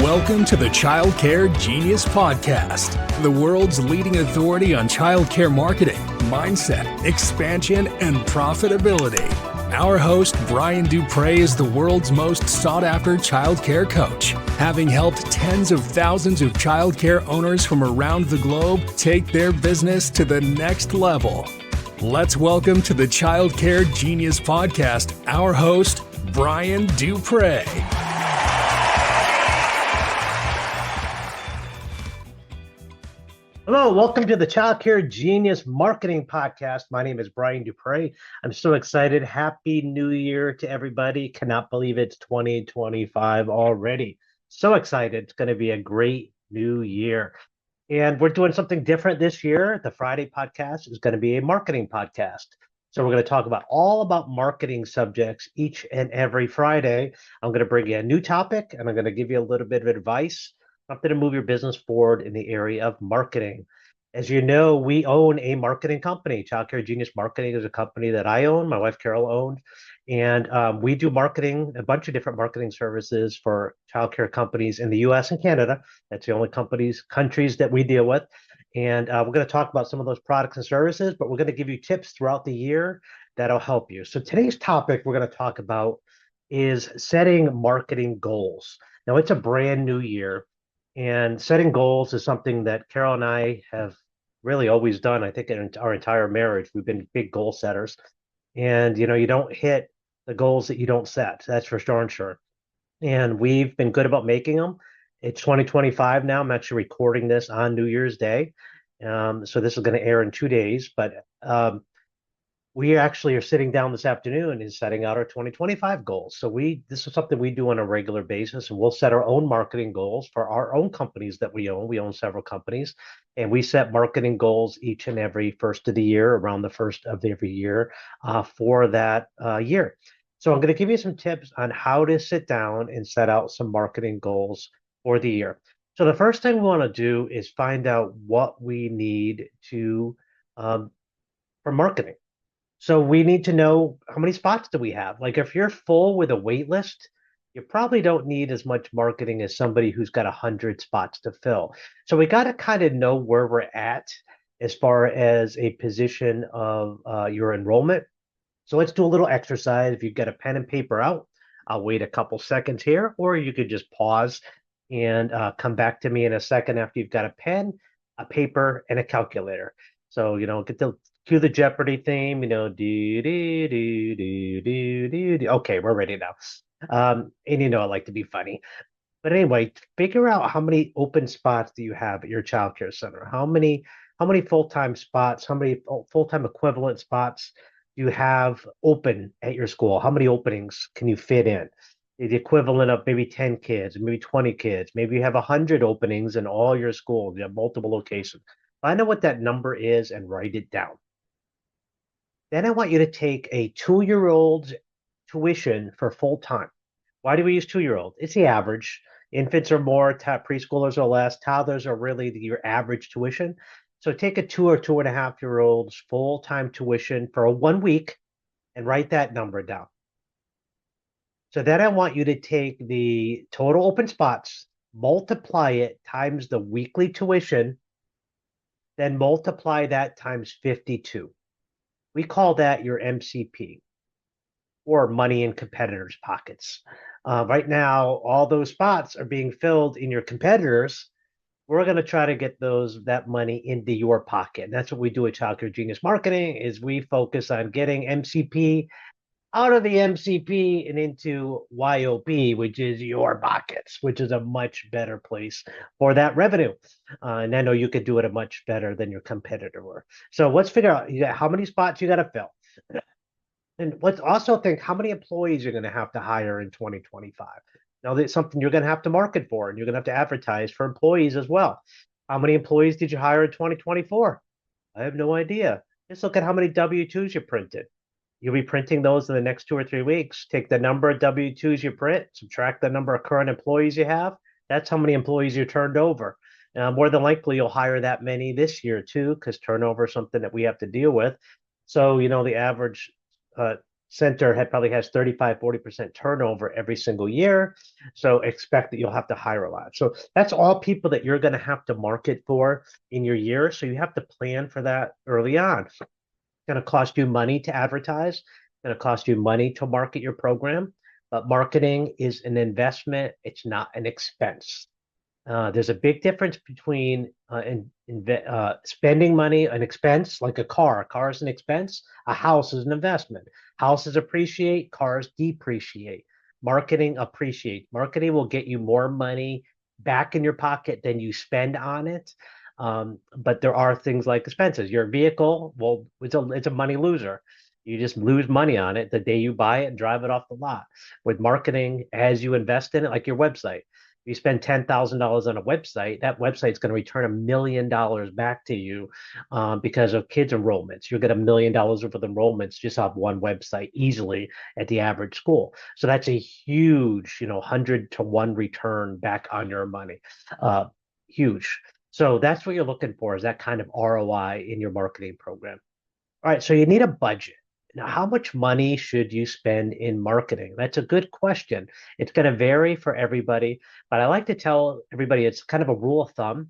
Welcome to the Childcare Genius Podcast, the world's leading authority on childcare marketing, mindset, expansion, and profitability. Our host, Brian Duprey, is the world's most sought-after childcare coach, having helped tens of thousands of childcare owners from around the globe take their business to the next level. Let's welcome to the Childcare Genius Podcast, our host, Brian Duprey. Hello, welcome to the Childcare Genius Marketing Podcast. My name is Brian Duprey. I'm so excited. Happy New Year to everybody. Cannot believe it's 2025 already. So excited. It's going to be a great new year. And we're doing something different this year. The Friday podcast is going to be a marketing podcast. So we're going to talk all about marketing subjects each and every Friday. I'm going to bring you a new topic, and I'm going to give you a little bit of advice, something to move your business forward in the area of marketing. As you know, we own a marketing company. Childcare Genius Marketing is a company that I own, my wife Carol owned, and we do marketing, a bunch of different marketing services for childcare companies in the US and Canada. That's the only countries that we deal with. And we're going to talk about some of those products and services, but we're going to give you tips throughout the year that'll help you. So today's topic we're going to talk about is setting marketing goals. Now, it's a brand new year. And setting goals is something that Carol and I have really always done. I think in our entire marriage, we've been big goal setters. And, you don't hit the goals that you don't set. That's for darn sure. And we've been good about making them. It's 2025 now. I'm actually recording this on New Year's Day. So this is going to air in 2 days. But we actually are sitting down this afternoon and setting out our 2025 goals. So this is something we do on a regular basis, and we'll set our own marketing goals for our own companies that we own. We own several companies, and we set marketing goals each and every first of the year, around the first of every year for that year. So I'm going to give you some tips on how to sit down and set out some marketing goals for the year. So the first thing we want to do is find out what we need to for marketing. So we need to know how many spots do we have. Like if you're full with a wait list, you probably don't need as much marketing as somebody who's got 100 spots to fill. So we got to kind of know where we're at as far as a position of your enrollment. So let's do a little exercise. If you've got a pen and paper out, I'll wait a couple seconds here, or you could just pause and come back to me in a second after you've got a pen, a paper, and a calculator. So, cue the Jeopardy theme, do, do, do, do, do, do. Okay, we're ready now. And I like to be funny. But anyway, figure out how many open spots do you have at your childcare center? How many full-time spots, how many full-time equivalent spots do you have open at your school? How many openings can you fit in? The equivalent of maybe 10 kids, maybe 20 kids. Maybe you have 100 openings in all your schools. You have multiple locations. Find out what that number is and write it down. Then I want you to take a 2-year-old's tuition for full time. Why do we use 2-year-old? It's the average. Infants are more, preschoolers are less, toddlers are really your average tuition. So take a 2 or 2.5-year-old's full-time tuition for 1 week and write that number down. So then I want you to take the total open spots, multiply it times the weekly tuition, then multiply that times 52. We call that your MCP, or money in competitors' pockets. Right now, all those spots are being filled in your competitors. We're going to try to get that money into your pocket. And that's what we do at Childcare Genius Marketing, is we focus on getting MCP out of the MCP and into YOP, which is your pockets, which is a much better place for that revenue. And I know you could do it much better than your competitor were. So let's figure out how many spots you got to fill. And let's also think how many employees you're going to have to hire in 2025. Now, that's something you're going to have to market for, and you're going to have to advertise for employees as well. How many employees did you hire in 2024? I have no idea. Just look at how many W-2s you printed. You'll be printing those in the next 2 or 3 weeks. Take the number of W-2s you print, subtract the number of current employees you have. That's how many employees you turned over. More than likely, you'll hire that many this year too, because turnover is something that we have to deal with. So, the average center probably has 35-40% turnover every single year. So expect that you'll have to hire a lot. So that's all people that you're going to have to market for in your year. So you have to plan for that early on. It's going to cost you money to advertise. It's going to cost you money to market your program. But marketing is an investment. It's not an expense. There's a big difference between spending money, an expense like a car. A car is an expense. A house is an investment. Houses appreciate, cars depreciate. Marketing appreciate. Marketing will get you more money back in your pocket than you spend on it. But there are things like expenses. Your vehicle, well, it's a money loser. You just lose money on it the day you buy it and drive it off the lot. With marketing, as you invest in it, like your website, you spend $10,000 on a website, that website's going to return $1 million back to you because of kids enrollments. You'll get $1 million worth of enrollments just off one website easily at the average school. So that's a huge, 100-to-1 return back on your money. Huge. So that's what you're looking for, is that kind of ROI in your marketing program. All right, so you need a budget. Now, how much money should you spend in marketing? That's a good question. It's going to vary for everybody, but I like to tell everybody it's kind of a rule of thumb.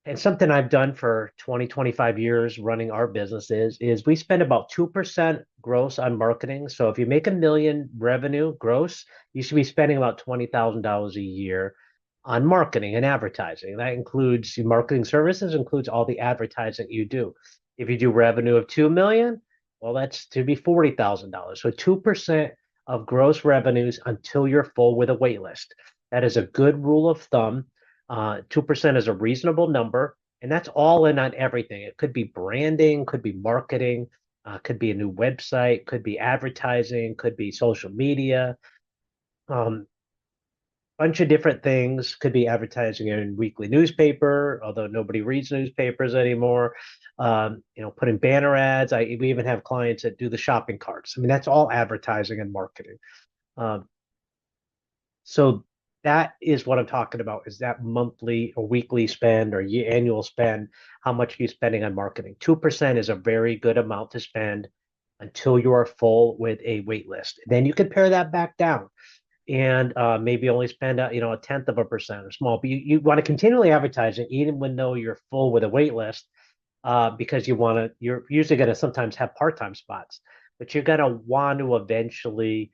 And something I've done for 20, 25 years running our business is we spend about 2% gross on marketing. So if you make $1 million revenue gross, you should be spending about $20,000 a year on marketing and advertising. That includes your marketing services, includes all the advertising you do. If you do revenue of 2 million, well, that's to be $40,000. So 2% of gross revenues until you're full with a wait list. That is a good rule of thumb. 2% is a reasonable number, and that's all in on everything. It could be branding, could be marketing, could be a new website, could be advertising, could be social media. Bunch of different things. Could be advertising in weekly newspaper, although nobody reads newspapers anymore. Putting banner ads. We even have clients that do the shopping carts. I mean, that's all advertising and marketing. So that is what I'm talking about, is that monthly or weekly spend or annual spend, how much are you spending on marketing? 2% is a very good amount to spend until you are full with a wait list. Then you can pare that back down and maybe only spend a 0.1% or small. But you want to continually advertising even when though you're full with a wait list, because you're usually going to sometimes have part-time spots, but you're going to want to eventually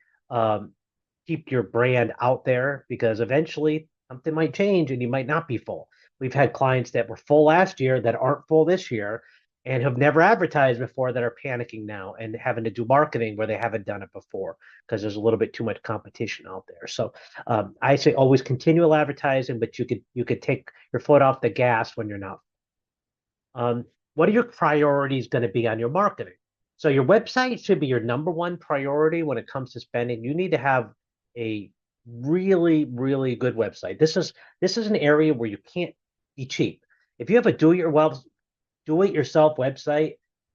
keep your brand out there, because eventually something might change and you might not be full. We've had clients that were full last year that aren't full this year and have never advertised before that are panicking now and having to do marketing where they haven't done it before because there's a little bit too much competition out there. So I say always continual advertising, but you could take your foot off the gas when you're not. What are your priorities going to be on your marketing? So your website should be your number one priority when it comes to spending. You need to have a really, really good website. This is an area where you can't be cheap. If you have a do-it-yourself website,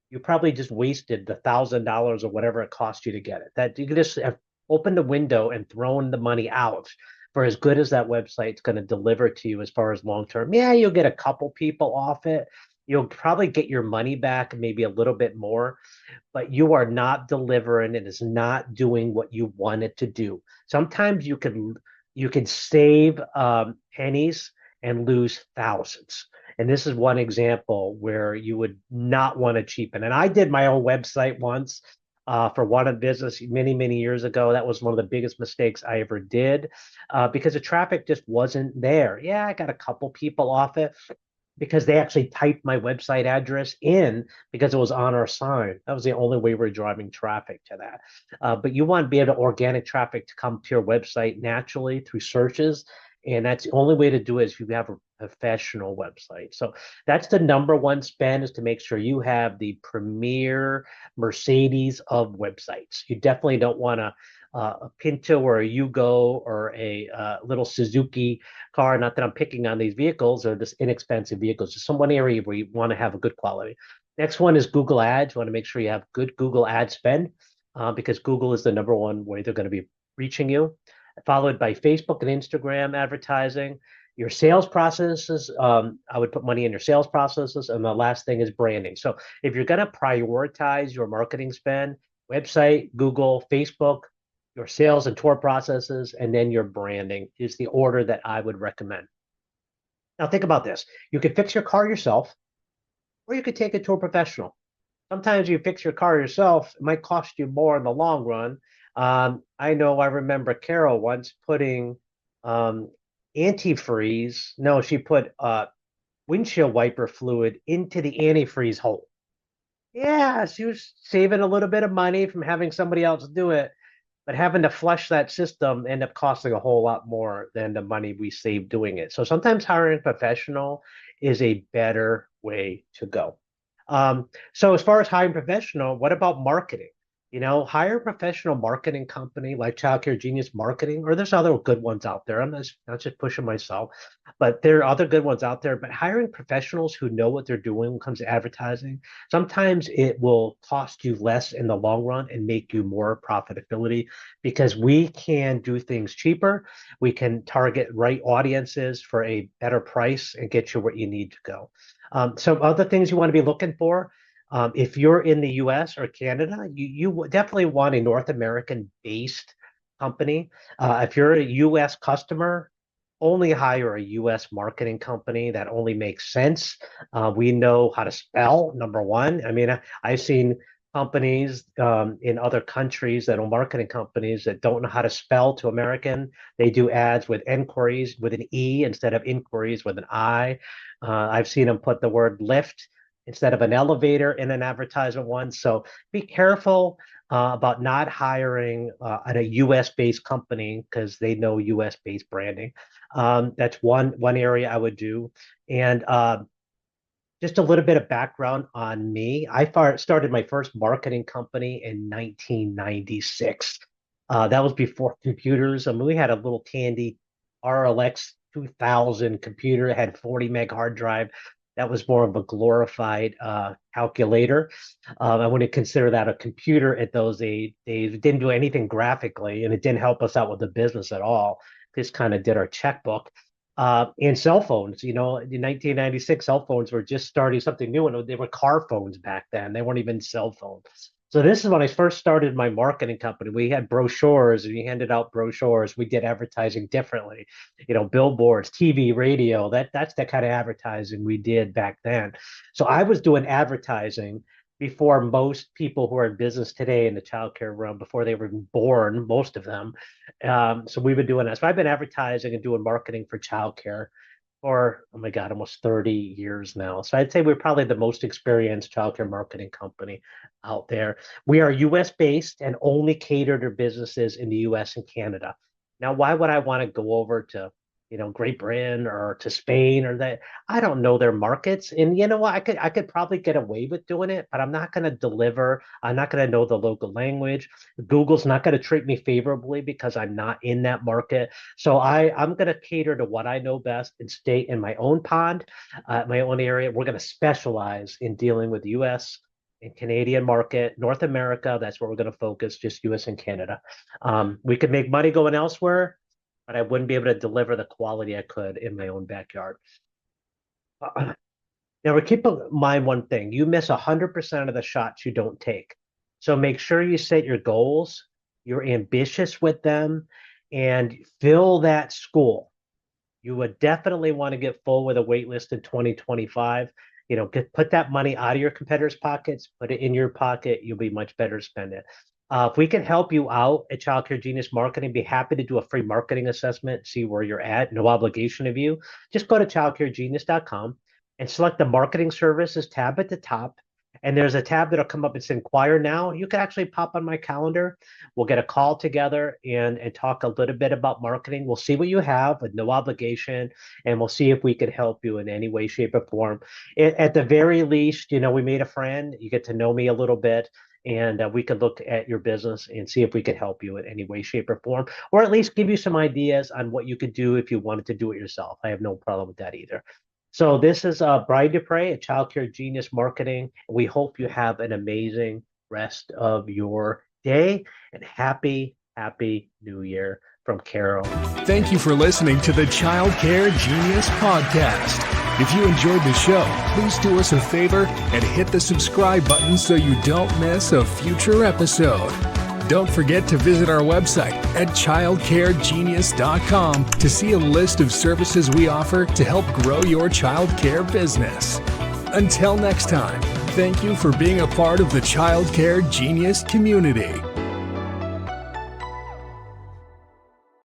you probably just wasted the $1,000 or whatever it cost you to get it. That you could just have opened the window and thrown the money out for as good as that website's going to deliver to you as far as long term. Yeah, you'll get a couple people off it. You'll probably get your money back, maybe a little bit more, but you are not delivering. It is not doing what you want it to do. Sometimes you can save pennies and lose thousands. And this is one example where you would not want to cheapen. And I did my own website once for one of business many, many years ago. That was one of the biggest mistakes I ever did because the traffic just wasn't there. Yeah, I got a couple people off it because they actually typed my website address in because it was on our sign. That was the only way we're driving traffic to that. But you want to be able to organic traffic to come to your website naturally through searches. And that's the only way to do it is you have a professional website. So that's the number one spend, is to make sure you have the premier Mercedes of websites. You definitely don't want a Pinto or a Yugo or a little Suzuki car. Not that I'm picking on these vehicles or this inexpensive vehicles. Just some one area where you want to have a good quality. Next one is Google Ads. You want to make sure you have good Google ad spend because Google is the number one way they're going to be reaching you, followed by Facebook and Instagram advertising. Your sales processes, I would put money in your sales processes. And the last thing is branding. So if you're going to prioritize your marketing spend, Website, Google, Facebook, your sales and tour processes, and then your branding is the order that I would recommend. Now, think about this. You could fix your car yourself, or you could take it to a professional. Sometimes you fix your car yourself, it might cost you more in the long run. I remember Carol once putting antifreeze. No, she put windshield wiper fluid into the antifreeze hole. Yeah, she was saving a little bit of money from having somebody else do it, but having to flush that system ended up costing a whole lot more than the money we saved doing it. So sometimes hiring a professional is a better way to go. So as far as hiring professional, what about marketing? Hire a professional marketing company like Child Care Genius Marketing, or there's other good ones out there. I'm not just pushing myself, but there are other good ones out there. But hiring professionals who know what they're doing when it comes to advertising, sometimes it will cost you less in the long run and make you more profitability because we can do things cheaper. We can target right audiences for a better price and get you where you need to go. Some other things you want to be looking for. If you're in the US or Canada, you definitely want a North American based company. If you're a US customer, only hire a US marketing company. That only makes sense. We know how to spell, number one. I mean, I've seen companies in other countries that are marketing companies that don't know how to spell to American. They do ads with inquiries with an E instead of inquiries with an I. I've seen them put the word lift instead of an elevator in an advertisement once. So be careful about not hiring at a US-based company because they know US-based branding. That's one area I would do. And just a little bit of background on me. I started my first marketing company in 1996. That was before computers. I mean, we had a little Tandy RLX 2000 computer. It had 40 meg hard drive. That was more of a glorified calculator. I wouldn't consider that a computer at those days. It didn't do anything graphically, and it didn't help us out with the business at all. Just kind of did our checkbook. And cell phones, in 1996, cell phones were just starting something new, and they were car phones back then. They weren't even cell phones. So this is when I first started my marketing company. We had brochures and we handed out brochures. We did advertising differently, billboards, TV, radio. That's the kind of advertising we did back then. So I was doing advertising before most people who are in business today in the childcare realm, before they were even born, most of them. So we've been doing that. So I've been advertising and doing marketing for childcare for, oh my God, almost 30 years now. So I'd say we're probably the most experienced childcare marketing company out there. We are US based and only cater to businesses in the US and Canada. Now, why would I want to go over to, Great Britain or to Spain or that? I don't know their markets. And you know what? I could probably get away with doing it, but I'm not going to deliver. I'm not going to know the local language. Google's not going to treat me favorably because I'm not in that market. So I'm going to cater to what I know best and stay in my own pond, my own area. We're going to specialize in dealing with the US and Canadian market, North America. That's where we're going to focus, just US and Canada. We could make money going elsewhere, but I wouldn't be able to deliver the quality I could in my own backyard. Now, keep in mind one thing. You miss 100% of the shots you don't take. So make sure you set your goals, you're ambitious with them, and fill that school. You would definitely want to get full with a wait list in 2025. Put that money out of your competitors' pockets, put it in your pocket. You'll be much better to spend it. If we can help you out at Child Care Genius Marketing, be happy to do a free marketing assessment, see where you're at, no obligation of you. Just go to childcaregenius.com and select the marketing services tab at the top. And there's a tab that'll come up and say inquire now. You can actually pop on my calendar. We'll get a call together and talk a little bit about marketing. We'll see what you have with no obligation, and we'll see if we can help you in any way, shape, or form. At the very least, we made a friend. You get to know me a little bit, and we could look at your business and see if we could help you in any way, shape, or form, or at least give you some ideas on what you could do if you wanted to do it yourself. I have no problem with that either. So this is Brian Duprey at Child Care Genius Marketing. We hope you have an amazing rest of your day, and happy New Year from Carol. Thank you for listening to the Child Care Genius Podcast. If you enjoyed the show, please do us a favor and hit the subscribe button so you don't miss a future episode. Don't forget to visit our website at childcaregenius.com to see a list of services we offer to help grow your childcare business. Until next time, thank you for being a part of the Childcare Genius community.